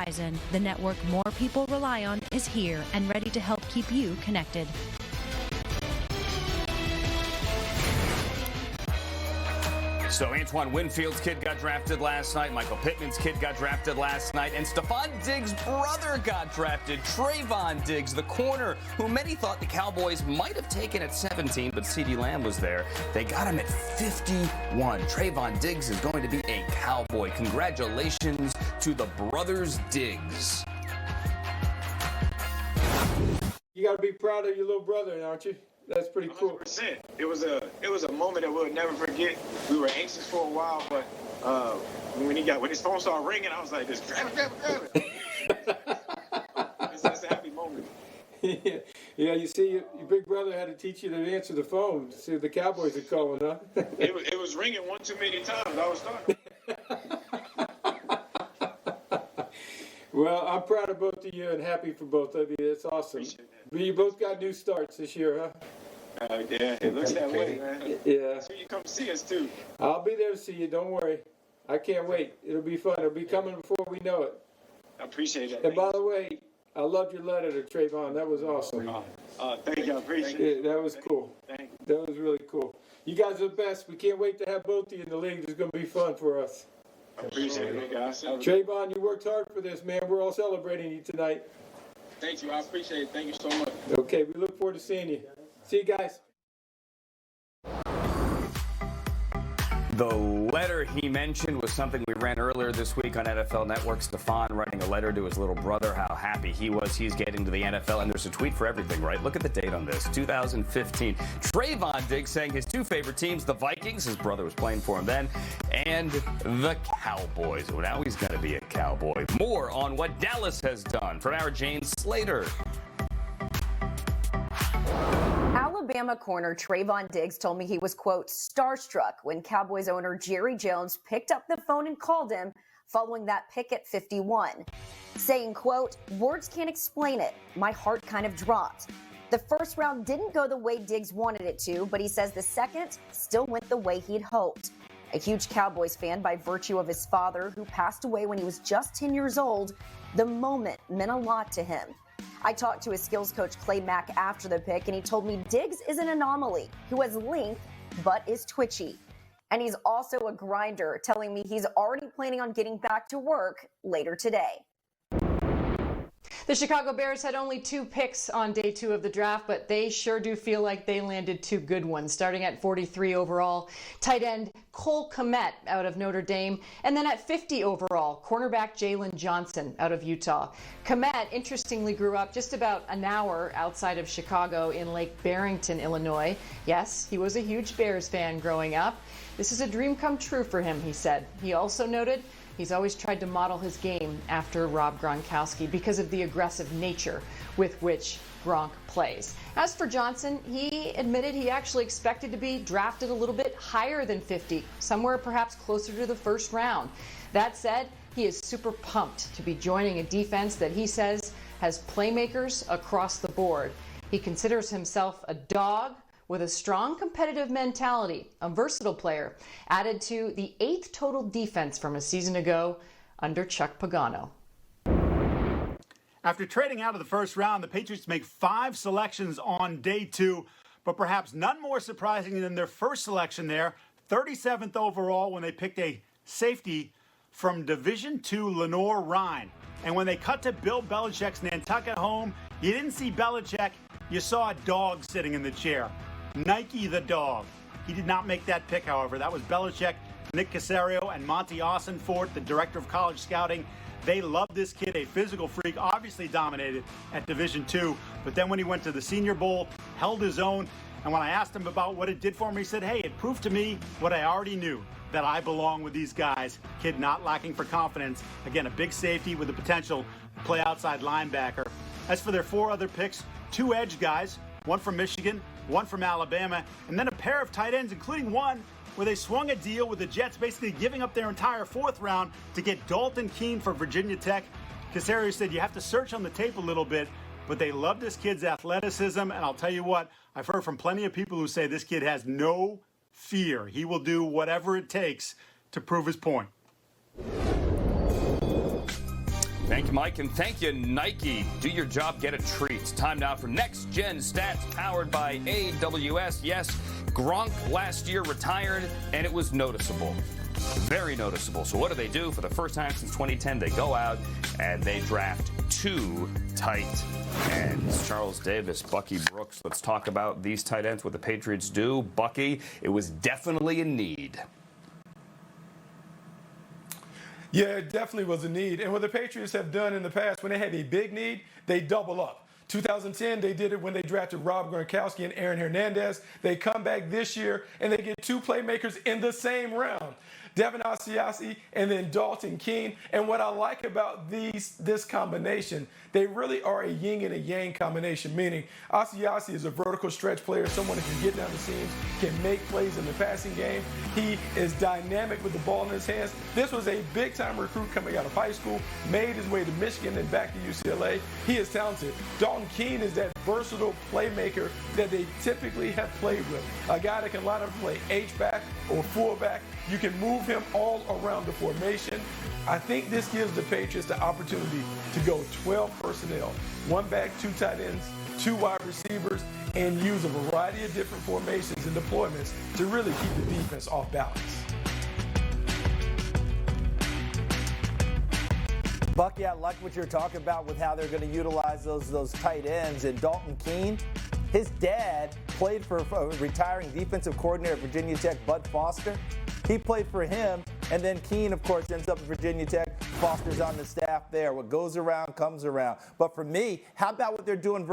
Verizon, the network more people rely on, is here and ready to help keep you connected. So Antoine Winfield's kid got drafted last night. Michael Pittman's kid got drafted last night. And Stefon Diggs' brother got drafted. Trevon Diggs, the corner, who many thought the Cowboys might have taken at 17, but CeeDee Lamb was there. They got him at 51. Trevon Diggs is going to be a Cowboy. Congratulations to the brothers Diggs. You got to be proud of your little brother, aren't you? That's pretty cool. 100%. It was a moment that we'll never forget. We were anxious for a while, but when his phone started ringing, I was like, "Just grab it." It's a happy moment. Yeah. You see, your big brother had to teach you to answer the phone to see if the Cowboys are calling, huh? It was ringing one too many times. I was starting. Well, I'm proud of both of you and happy for both of you. That's awesome. But you both got new starts this year, huh? Yeah, it looks that way, man. Yeah. So you come see us, too. I'll be there to see you. Don't worry. I can't wait. It'll be fun. It'll be coming before we know it. I appreciate that. And by the way, I loved your letter to Trevon. That was awesome. Thank you. I appreciate it. Yeah, that was cool. Thank you. That was really cool. You guys are the best. We can't wait to have both of you in the league. It's going to be fun for us. I appreciate it, guys. Trevon, you worked hard for this, man. We're all celebrating you tonight. Thank you. I appreciate it. Thank you so much. Okay, we look forward to seeing you. See you guys. The letter he mentioned was something we ran earlier this week on NFL Network. Stefon writing a letter to his little brother, how happy he was he's getting to the NFL. And there's a tweet for everything, right? Look at the date on this, 2015. Trevon Diggs saying his two favorite teams, the Vikings, his brother was playing for him then, and the Cowboys. Well, now he's going to be a Cowboy. More on what Dallas has done from our James Slater. Alabama corner Trevon Diggs told me he was, quote, starstruck when Cowboys owner Jerry Jones picked up the phone and called him following that pick at 51, saying, quote, words can't explain it. My heart kind of dropped. The first round didn't go the way Diggs wanted it to, but he says the second still went the way he'd hoped. A huge Cowboys fan by virtue of his father, who passed away when he was just 10 years old, the moment meant a lot to him. I talked to his skills coach, Clay Mack, after the pick, and he told me Diggs is an anomaly who has length but is twitchy. And he's also a grinder, telling me he's already planning on getting back to work later today. The Chicago Bears had only 2 picks on day 2 of the draft, but they sure do feel like they landed 2 good ones. Starting at 43 overall, tight end Cole Kmet out of Notre Dame, and then at 50 overall, cornerback Jalen Johnson out of Utah. Kmet, interestingly, grew up just about an hour outside of Chicago in Lake Barrington, Illinois. Yes, he was a huge Bears fan growing up. This is a dream come true for him, he said. He also noted he's always tried to model his game after Rob Gronkowski because of the aggressive nature with which Gronk plays. As for Johnson, he admitted he actually expected to be drafted a little bit higher than 50, somewhere perhaps closer to the first round. That said, he is super pumped to be joining a defense that he says has playmakers across the board. He considers himself a dog with a strong competitive mentality, a versatile player, added to the 8th total defense from a season ago under Chuck Pagano. After trading out of the first round, the Patriots make 5 selections on day 2, but perhaps none more surprising than their first selection there, 37th overall, when they picked a safety from Division II Lenore Ryan. And when they cut to Bill Belichick's Nantucket home, you didn't see Belichick, you saw a dog sitting in the chair. Nike the dog. He did not make that pick, however. That was Belichick, Nick Caserio, and Monty Austinfort, the director of college scouting. They loved this kid, a physical freak, obviously dominated at Division II. But then when he went to the Senior Bowl, held his own. And when I asked him about what it did for him, he said, hey, it proved to me what I already knew, that I belong with these guys. Kid not lacking for confidence. Again, a big safety with the potential to play outside linebacker. As for their 4 other picks, 2 edge guys, one from Michigan, one from Alabama, and then a pair of tight ends, including one where they swung a deal with the Jets, basically giving up their entire 4th round to get Dalton Keene for Virginia Tech. Caserio said you have to search on the tape a little bit, but they love this kid's athleticism, and I'll tell you what, I've heard from plenty of people who say this kid has no fear. He will do whatever it takes to prove his point. Thank you, Mike, and thank you, Nike. Do your job, get a treat. Time now for Next Gen Stats, powered by AWS. Yes, Gronk last year retired, and it was noticeable. Very noticeable. So what do? For the first time since 2010, they go out and they draft 2 tight ends. Charles Davis, Bucky Brooks. Let's talk about these tight ends, what the Patriots do. Bucky, it was definitely a need. Yeah, it definitely was a need. And what the Patriots have done in the past, when they have a big need, they double up. 2010, they did it when they drafted Rob Gronkowski and Aaron Hernandez. They come back this year, and they get 2 playmakers in the same round. Devin Asiasi and then Dalton Keene. And what I like about this combination, they really are a yin and a yang combination, meaning Asiasi is a vertical stretch player, someone who can get down the seams, can make plays in the passing game. He is dynamic with the ball in his hands. This was a big-time recruit coming out of high school, made his way to Michigan and back to UCLA. He is talented. Dalton Keene is that versatile playmaker that they typically have played with. A guy that can line up and play H-back or fullback. You can move him all around the formation. I think this gives the Patriots the opportunity to go 12 personnel, 1 back, 2 tight ends, 2 wide receivers, and use a variety of different formations and deployments to really keep the defense off balance. Bucky, I like what you're talking about with how they're going to utilize those tight ends. And Dalton Keene, his dad played for retiring defensive coordinator at Virginia Tech, Bud Foster. He played for him, and then Keene, of course, ends up at Virginia Tech. Foster's on the staff there. What goes around comes around. But for me, how about what they're doing,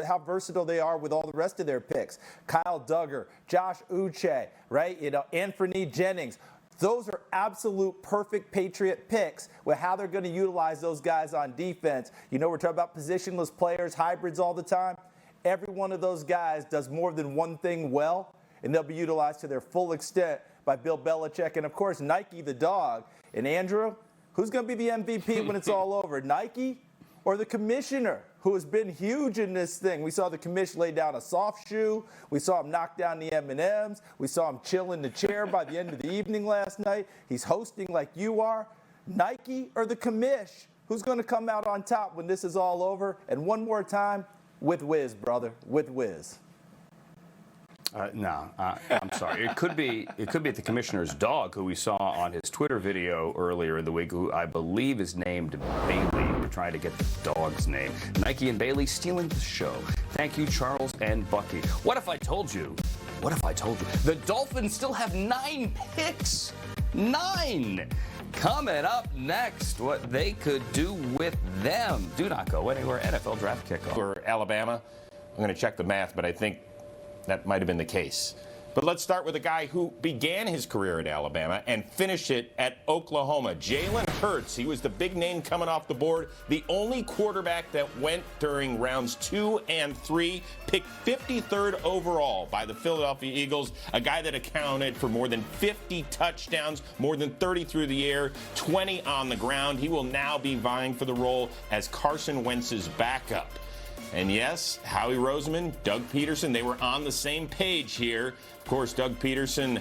how versatile they are with all the rest of their picks? Kyle Duggar, Josh Uche, right? Anthony Jennings. Those are absolute perfect Patriot picks with how they're going to utilize those guys on defense. We're talking about positionless players, hybrids all the time. Every one of those guys does more than one thing well, and they'll be utilized to their full extent by Bill Belichick and, of course, Nike the dog. And, Andrew, who's going to be the MVP when it's all over, Nike or the commissioner, who has been huge in this thing? We saw the commissioner lay down a soft shoe. We saw him knock down the M&Ms. We saw him chill in the chair by the end of the evening last night. He's hosting like you are. Nike or the commish? Who's going to come out on top when this is all over? And one more time, with Wiz, brother, with Wiz. No, I'm sorry. It could be the commissioner's dog, who we saw on his Twitter video earlier in the week, who I believe is named Bailey. We're trying to get the dog's name. Nike and Bailey stealing the show. Thank you, Charles and Bucky. What if I told you? The Dolphins still have 9 picks? 9! Coming up next, what they could do with them. Do not go anywhere. NFL draft kickoff. For Alabama, I'm going to check the math, but I think that might have been the case. But let's start with a guy who began his career at Alabama and finished it at Oklahoma. Jalen Hurts. He was the big name coming off the board. The only quarterback that went during rounds 2 and 3. Picked 53rd overall by the Philadelphia Eagles. A guy that accounted for more than 50 touchdowns, more than 30 through the air, 20 on the ground. He will now be vying for the role as Carson Wentz's backup. And yes, Howie Roseman, Doug Peterson, they were on the same page here. Of course, Doug Peterson,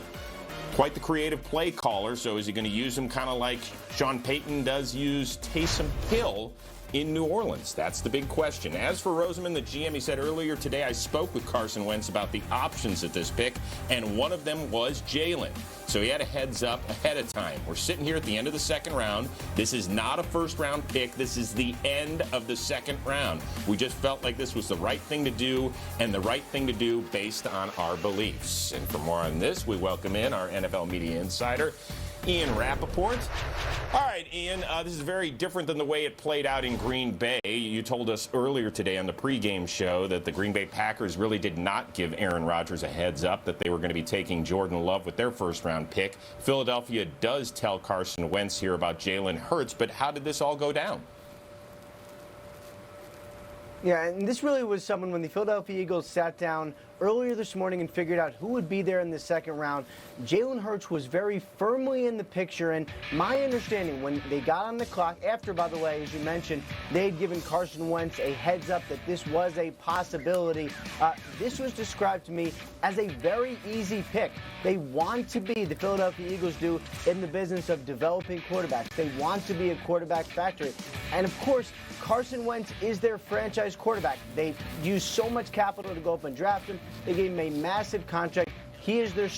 quite the creative play caller, so is he going to use him kind of like Sean Payton does use Taysom Hill in New Orleans? That's the big question. As for Roseman, the GM, he said earlier today, I spoke with Carson Wentz about the options at this pick, and one of them was Jalen. So he had a heads up ahead of time. We're sitting here at the end of the second round. This is not a first-round pick. This is the end of the second round. We just felt like this was the right thing to do, and the right thing to do based on our beliefs. And for more on this, we welcome in our NFL media insider, Ian Rappaport. All right, Ian, this is very different than the way it played out in Green Bay. You told us earlier today on the pregame show that the Green Bay Packers really did not give Aaron Rodgers a heads up that they were going to be taking Jordan Love with their first-round pick. Philadelphia does tell Carson Wentz here about Jalen Hurts, but how did this all go down? Yeah, and this really was someone when the Philadelphia Eagles sat down earlier this morning and figured out who would be there in the second round. Jalen Hurts was very firmly in the picture, and my understanding when they got on the clock, after, by the way, as you mentioned, they had given Carson Wentz a heads up that this was a possibility. This was described to me as a very easy pick. They want to be, the Philadelphia Eagles do, in the business of developing quarterbacks. They want to be a quarterback factory. And of course, Carson Wentz is their franchise quarterback. They used so much capital to go up and draft him. They gave him a massive contract. He is their